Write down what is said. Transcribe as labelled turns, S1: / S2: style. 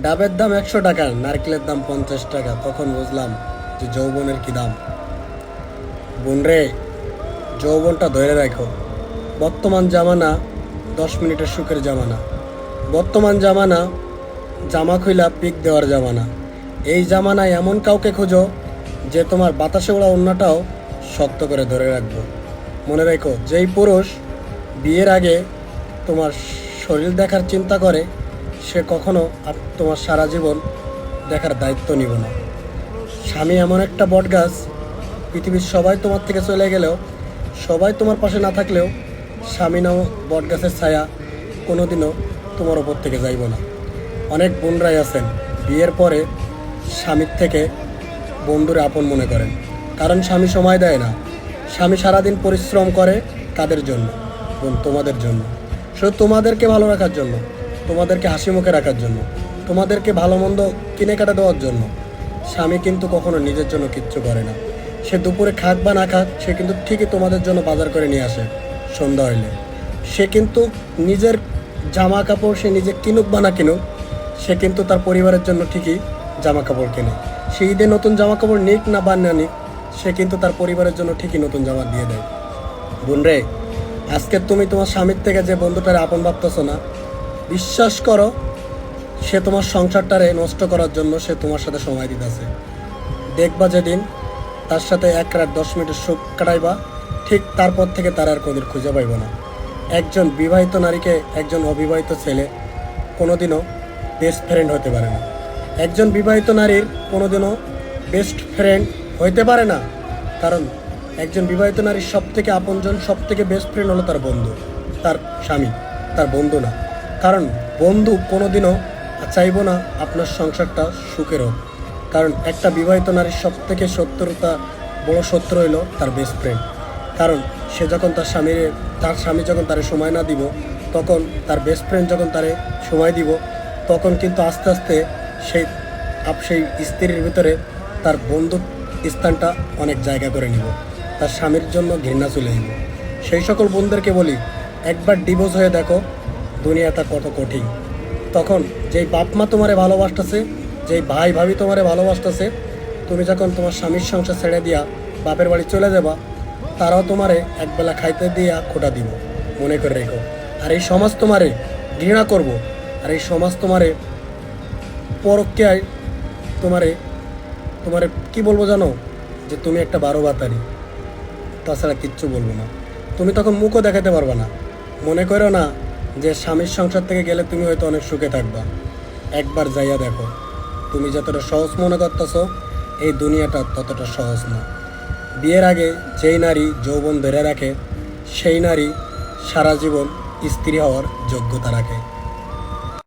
S1: ডাবের দাম 100 টাকা, নারকেলের দাম 50 টাকা। তখন বুঝলাম যে যৌবনের কি দাম। বোন রে, যৌবনটা ধরে রাখো। বর্তমান জামানা 10 মিনিটের সুখের জামানা। বর্তমান জামানা জামা খুইলা পিক দেওয়ার জামানা। এই জামানায় এমন কাউকে খোঁজো যে তোমার বাতাসে ওড়া ওড়নাটাও শক্ত করে ধরে রাখবো। মনে রেখো, যেই পুরুষ বিয়ের আগে তোমার শরীর দেখার চিন্তা করে সে কখনো তোমার সারা জীবন দেখার দায়িত্ব নিব না। স্বামী এমন একটা বটগাছ, পৃথিবীর সবাই তোমার থেকে চলে গেলেও, সবাই তোমার পাশে না থাকলেও স্বামী নাও বটগাছের ছায়া কোনোদিনও তোমার ওপর থেকে যাইব না। অনেক বোনরাই আছেন বিয়ের পরে স্বামীর থেকে বন্ধুরে আপন মনে করেন, কারণ স্বামী সময় দেয় না। স্বামী সারাদিন পরিশ্রম করে কাদের জন্য? বোন, তোমাদের জন্য। শুধু তোমাদেরকে ভালো রাখার জন্য, তোমাদেরকে হাসি মুখে রাখার জন্য, তোমাদেরকে ভালো মন্দ কিনে কাটা দেওয়ার জন্য। স্বামী কিন্তু কখনো নিজের জন্য কিচ্ছু করে না। সে দুপুরে খাক বা না খাক, সে কিন্তু ঠিকই তোমাদের জন্য বাজার করে নিয়ে আসে সন্ধ্যা হইলে। সে কিন্তু নিজের জামা কাপড় সে নিজে কিনুক বা না কিনুক, সে কিন্তু তার পরিবারের জন্য ঠিকই জামা কাপড় কেনে। সে ঈদে নতুন জামা কাপড় নিক না বা না নিক, সে কিন্তু তার পরিবারের জন্য ঠিকই নতুন জামা দিয়ে দেয়। বোন রে, আজকে তুমি তোমার স্বামীর থেকে যে বন্ধুটারে আপন ভাবতেছো না, বিশ্বাস করো সে তোমার সংসারটারে নষ্ট করার জন্য সে তোমার সাথে সময় দিতেছে। দেখবা যেদিন তার সাথে 1 রাত 10 মিনিটের সুখ কাটাইবা, ঠিক তারপর থেকে তার আর কোনোদিন খুঁজে পাইব না। একজন বিবাহিত নারীকে একজন অবিবাহিত ছেলে কোনোদিনও বেস্ট ফ্রেন্ড হতে পারে না। একজন বিবাহিত নারীর কোনোদিনও বেস্ট ফ্রেন্ড হইতে পারে না, কারণ একজন বিবাহিত নারীর সব থেকে আপনজন, সব থেকে বেস্ট ফ্রেন্ড হলো তার বন্ধু, তার স্বামী, তার বন্ধু না। কারণ বন্ধু কোনোদিনও চাইব না আপনার সংসারটা সুখের হোক, কারণ একটা বিবাহিত নারীর সব থেকে বড় শত্রু হইল তার বেস্ট ফ্রেন্ড। কারণ সে যখন তার স্বামী যখন তারে সময় না দিব, তখন তার বেস্ট ফ্রেন্ড যখন তারে সময় দিব, তখন কিন্তু আস্তে আস্তে সেই স্ত্রীর ভিতরে তার বন্ধুর স্থানটা অনেক জায়গা করে নিব, তার স্বামীর জন্য ঘৃণা চলে আসবে। সেই সকল বোনদেরকে বলি, একবার ডিভোর্স হয়ে দেখো দুনিয়াটা কত কঠিন। তখন যেই বাপ মা তোমারে ভালোবাসতেছে, যেই ভাই ভাবি তোমারে ভালোবাসতেছে, তুমি যখন তোমার স্বামীর সংসার ছেড়ে দিয়া বাপের বাড়ি চলে যাবা, তারাও তোমারে একবেলা খাইতে দিয়া খোটা দিব, মনে করে রেখো। আর এই সমাজ তোমারে ঘৃণা করব, আর এই সমাজ তোমারে পরক্রিয়ায় তোমারে কি বলবো জানো, যে তুমি একটা 12 বাতারি, তাছাড়া কিচ্ছু বলবো না। তুমি তখন মুখও দেখাতে পারবে না। মনে করো না যে স্বামীর সংসার থেকে গেলে তুমি হয়তো অনেক সুখে থাকবা। একবার যাইয়া দেখো, তুমি যতটা সহজ মনে করতেছো এই দুনিয়াটা ততটা সহজ না। বিয়ের আগে যেই নারী যৌবন ধরে রাখে, সেই নারী সারা জীবন স্ত্রী হওয়ার যোগ্যতা রাখে।